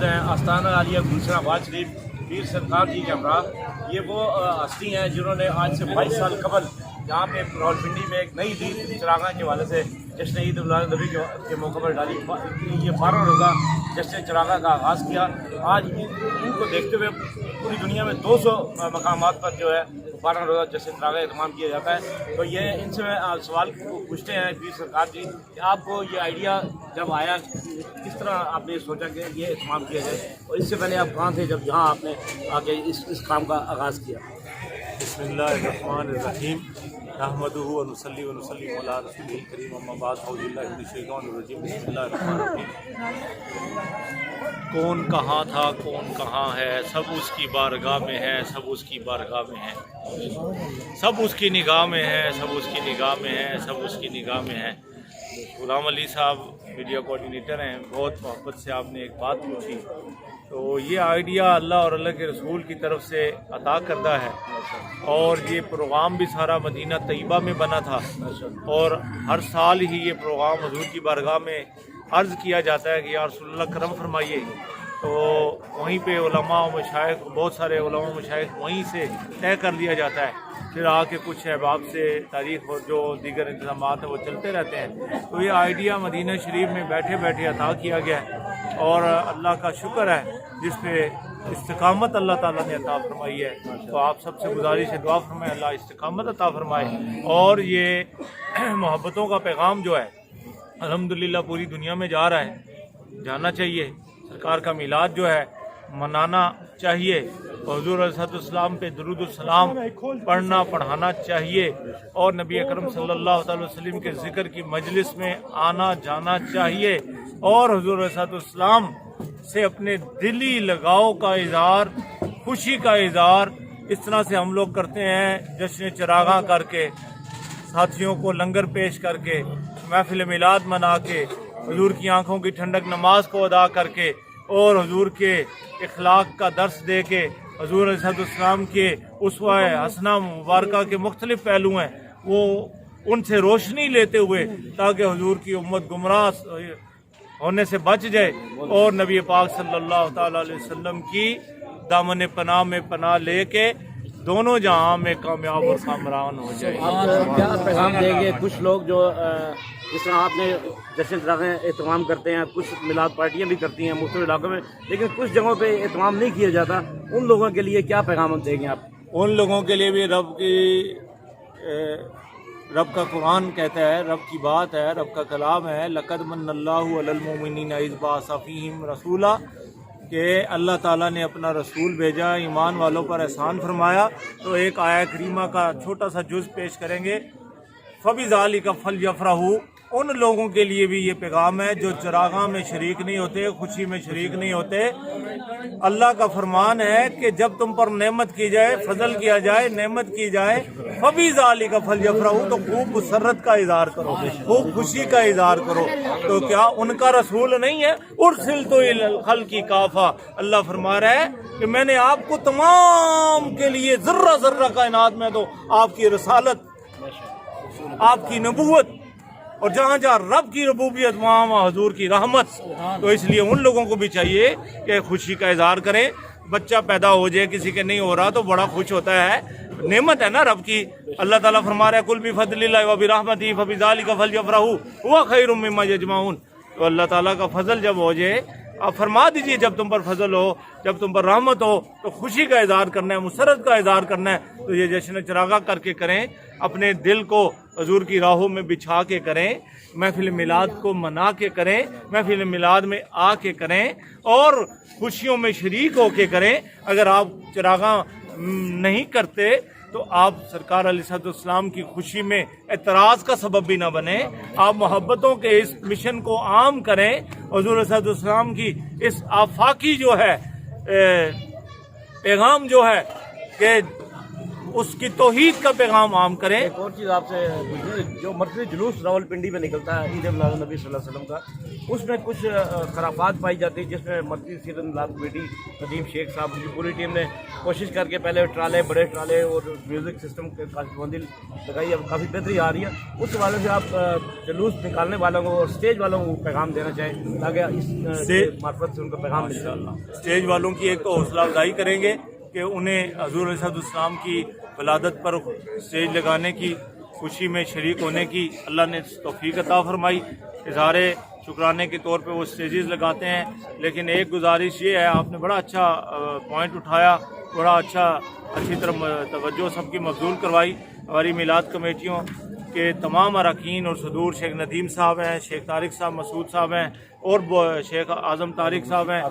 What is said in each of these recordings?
मौजूद हैं आस्थाना आलिया गुलशनाबाद शरीफ पीर सरकार जी के हमरा। ये वो हस्ती हैं जिन्होंने आज से 22 साल कबल यहाँ पे रावलपिंडी में एक नई ईद चिरागा के हवाले से जश्न ईद उल नबी के मौके पर डाली ये 12 रोज़ा जश्न चिरागा का आगाज़ किया। आज इनको देखते हुए पूरी दुनिया में 200 मकामात पर जो है 12 रोज़ा जश्न चिरागा एहतमाम किया जाता है। तो ये इनसे सवाल पूछते हैं पीर सरकार जी कि आपको ये आइडिया जब आया किस तरह आपने सोचा कि ये एहतमाम किया जाए, और इससे पहले आप कहाँ थे जब यहाँ आपने आके इस काम का आगाज़ किया? बिस्मिल्लाहिर्रहमानिर्रहीम नहमदुहु व नुसल्ली व नुसल्लिमु अला रसूलिल करीम अम्मा बाद औज़ु बिल्लाहि मिनश शैतानिर रजीम बिस्मिल्लाहिर्रहमानिर्रहीम। कौन कहाँ था कौन कहाँ है, सब उसकी बारगाह में है, सब उसकी बारगाह में है, सब उसकी निगाह में है, सब उसकी निगाह में है, सब उसकी निगाह में है। गुलाम अली साहब मीडिया कोऑर्डिनेटर हैं, बहुत मोहब्बत से आपने एक बात पूछी। तो ये आइडिया अल्लाह और अल्लाह के रसूल की तरफ से अता करदा है, और ये प्रोग्राम भी सारा मदीना तैयबा में बना था, और हर साल ही ये प्रोग्राम हुजूर की बारगाह में अर्ज़ किया जाता है कि या रसूलल्लाह करम फरमाइए। तो वहीं पे उलमा और मशाइख, बहुत सारे उलमा और मशाइख वहीं से तय कर लिया जाता है, फिर आके कुछ अहबाब से तारीख़ और जो दीगर इंतज़ामात हैं वो चलते रहते हैं। तो ये आइडिया मदीना शरीफ में बैठे बैठे अता किया गया है, और अल्लाह का शुक्र है जिस पे इस्तिकामत अल्लाह ताला ने अता फरमाई है। तो आप सबसे गुजारिश है दुआ फरमाए अल्लाह इस्तिकामत अता फरमाए, और ये मोहब्बतों का पैगाम जो है अल्हम्दुलिल्लाह पूरी दुनिया में जा रहा है, जाना चाहिए। सरकार का मिलाद जो है मनाना चाहिए, हुज़ूर अलैहिस्सलाम पे दुरूद सलाम पढ़ना पढ़ाना चाहिए, और नबी अकरम सल्लल्लाहु अलैहि वसल्लम के ज़िक्र की मजलिस में आना जाना चाहिए, और हुज़ूर अलैहिस्सलाम से अपने दिली लगाव का इज़हार, खुशी का इज़हार इस तरह से हम लोग करते हैं, जश्न चिरागा करके, साथियों को लंगर पेश करके, महफिल मिलाद मना के, हुजूर की आंखों की ठंडक नमाज को अदा करके, और हुजूर के इखलाक का दर्स दे के, हुजूर अलैहिस्सलाम के उसवा हसना मुबारका के मुख्तलिफ पहलू हैं वो उनसे रोशनी लेते हुए, ताकि हुजूर की उम्मत गुमराह होने से बच जाए, और नबी पाक सल्लल्लाहु ताला अलैहि वसल्लम की दामन पनाह में पनाह लेके दोनों जहां में कामयाब और कामरान हो जाए। आप क्या पैगाम देंगे? कुछ लोग जो जिस तरह आपने जश्न चिरागा एहतमाम करते हैं, कुछ मिलाद पार्टियां भी करती हैं मुख्तलिफ इलाकों में, लेकिन कुछ जगहों पे एहतमाम नहीं किया जाता, उन लोगों के लिए क्या पैगाम देंगे आप? उन लोगों के लिए भी रब का कुरान कहता है, रब की बात है, रब का कलाम है, लक़द मन्नल्लाहु अलल मुमिनीना इज़ बअसा फ़ीहिम रसूला, कि अल्लाह ताला ने अपना रसूल भेजा, ईमान वालों पर एहसान फरमाया। तो एक आया करीमा का छोटा सा जुज़ पेश करेंगे, फ़बिज़ालिका फ़लयफ़रहू। उन लोगों के लिए भी ये पैगाम है जो चिरागा में शरीक नहीं होते, खुशी में शरीक नहीं होते। अल्लाह का फरमान है कि जब तुम पर नेमत की जाए, फजल किया जाए, नेमत की जाए, फ़बिज़ालिका फ़लयफ़रहू, तो खूब मुसर्रत का इज़हार करो, खूब खुशी का इज़हार करो। तो क्या उनका रसूल नहीं है? उरसिलतु इलल खल्क़ि काफ़ा। अल्लाह फरमा रहा है कि मैंने आपको तमाम के लिए ज़र्रा ज़र्रा कायनात में तो आपकी रसालत, आपकी नबूवत, और जहाँ जहाँ रब की रबूबियत वहाँ हुजूर की रहमत। तो इसलिए उन लोगों को भी चाहिए कि खुशी का इजहार करें। बच्चा पैदा हो जाए, किसी के नहीं हो रहा तो बड़ा खुश होता है, नेमत है ना रब की। अल्लाह ताला फरमा रहा है कुल बिफज़लिल्लाहि व बिरहमतिही फबिज़ालिका फ़लयफ़रहू हुवा खैरुम मिम्मा यजमऊन। तो अल्लाह ताला का फजल जब हो जाए, आप फरमा दीजिए जब तुम पर फजल हो, जब तुम पर रहमत हो, तो खुशी का इजहार करना है, मुसरत का इजहार करना है। तो ये जश्न चिरागा करके करें, अपने दिल को हुजूर की राहों में बिछा के करें, महफिल मिलाद को मना के करें, महफिल मिलाद में आके करें, और खुशियों में शरीक होके करें। अगर आप चिरागा नहीं करते तो आप सरकार अलैहिस्सलाम की खुशी में एतराज़ का सबब भी ना बने। आप मोहब्बतों के इस मिशन को आम करें। हुज़ूर अलैहिस्सलाम की इस आफाकी जो है पैगाम जो है कि اس کی توحید کا پیغام عام کریں. ایک اور چیز آپ سے پوچھنی، جو مرکزی جلوس راولپنڈی میں نکلتا ہے عید میلاد النبی صلی اللہ علیہ وسلم کا، اس میں کچھ خرافات پائی جاتی ہے، جس میں مرکزی سیرت اللہ کمیٹی ندیم شیخ صاحب کی پوری ٹیم نے کوشش کر کے پہلے ٹرالے، بڑے ٹرالے اور میوزک سسٹم کے کافی بندل لگائی، اب کافی بہتری آ رہی ہے. اس حوالے سے آپ جلوس نکالنے والوں کو اور اسٹیج والوں کو پیغام دینا چاہیں تاکہ اس معرفت سے ان کا پیغام مل جائے. اسٹیج والوں کی ایک تو حوصلہ افزائی کریں گے کہ انہیں حضور علیہ السلام کی ولادت پر اسٹیج لگانے کی خوشی میں شریک ہونے کی اللہ نے توفیق عطا فرمائی. اظہار شکرانے کے طور پہ وہ اسٹیجز لگاتے ہیں. لیکن ایک گزارش یہ ہے، آپ نے بڑا اچھا پوائنٹ اٹھایا، بڑا اچھی طرح توجہ سب کی مبذول کروائی. ہماری میلاد کمیٹیوں کے تمام اراکین اور صدور، شیخ ندیم صاحب ہیں، شیخ طارق صاحب مسعود صاحب ہیں، اور شیخ اعظم طارق صاحب ہیں،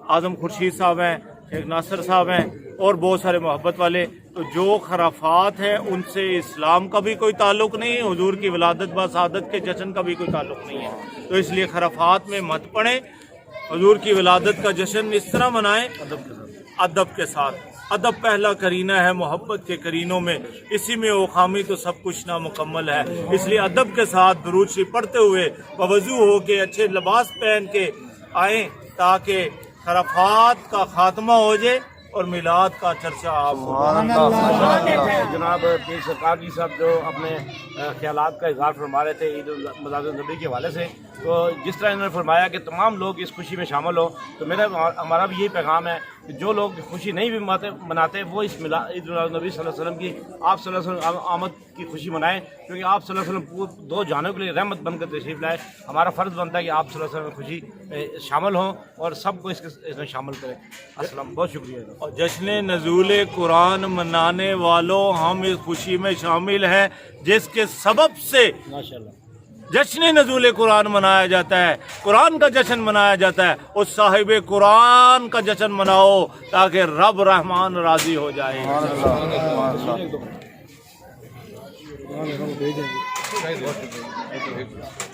اعظم خورشید صاحب ہیں، شیخ ناصر صاحب ہیں، اور بہت سارے محبت والے. تو جو خرافات ہیں ان سے اسلام کا بھی کوئی تعلق نہیں ہے، حضور کی ولادت بسعادت کے جشن کا بھی کوئی تعلق نہیں ہے. تو اس لیے خرافات میں مت پڑیں. حضور کی ولادت کا جشن اس طرح منائیں ادب کے ساتھ. ادب پہلا کرینہ ہے محبت کے کرینوں میں، اسی میں وہ خامی تو سب کچھ نامکمل ہے. اس لیے ادب کے ساتھ درود شریف پڑھتے ہوئے بوضو ہو کے اچھے لباس پہن کے آئیں تاکہ خرافات کا خاتمہ ہو جائے اور میلاد کا چرچا آپ جناب پیر سرکار جی صاحب جو اپنے خیالات کا اظہار فرما رہے تھے عید میلاد النبی کے حوالے سے، تو جس طرح انہوں نے فرمایا کہ تمام لوگ اس خوشی میں شامل ہو، تو ہمارا بھی یہی پیغام ہے کہ جو لوگ خوشی نہیں بھی مناتے وہ اس عید میلاد النبی صلی اللہ علیہ وسلم کی، آپ صلی اللہ علیہ وسلم آمد کی خوشی منائیں، کیونکہ آپ صلی اللہ علیہ وسلم دو جہانوں کے لیے رحمت بن کر تشریف لائے. ہمارا فرض بنتا ہے کہ آپ صلی اللہ علیہ وسلم خوشی میں شامل ہوں اور سب کو اس میں شامل کریں. السلام، بہت شکریہ. اور جشن نزول قرآن منانے والوں ہم اس خوشی میں شامل ہیں جس کے سبب سے ماشاءاللہ جشن نزول قرآن منایا جاتا ہے، قرآن کا جشن منایا جاتا ہے. اس صاحب قرآن کا جشن مناؤ تاکہ رب رحمان راضی ہو جائے. اللہ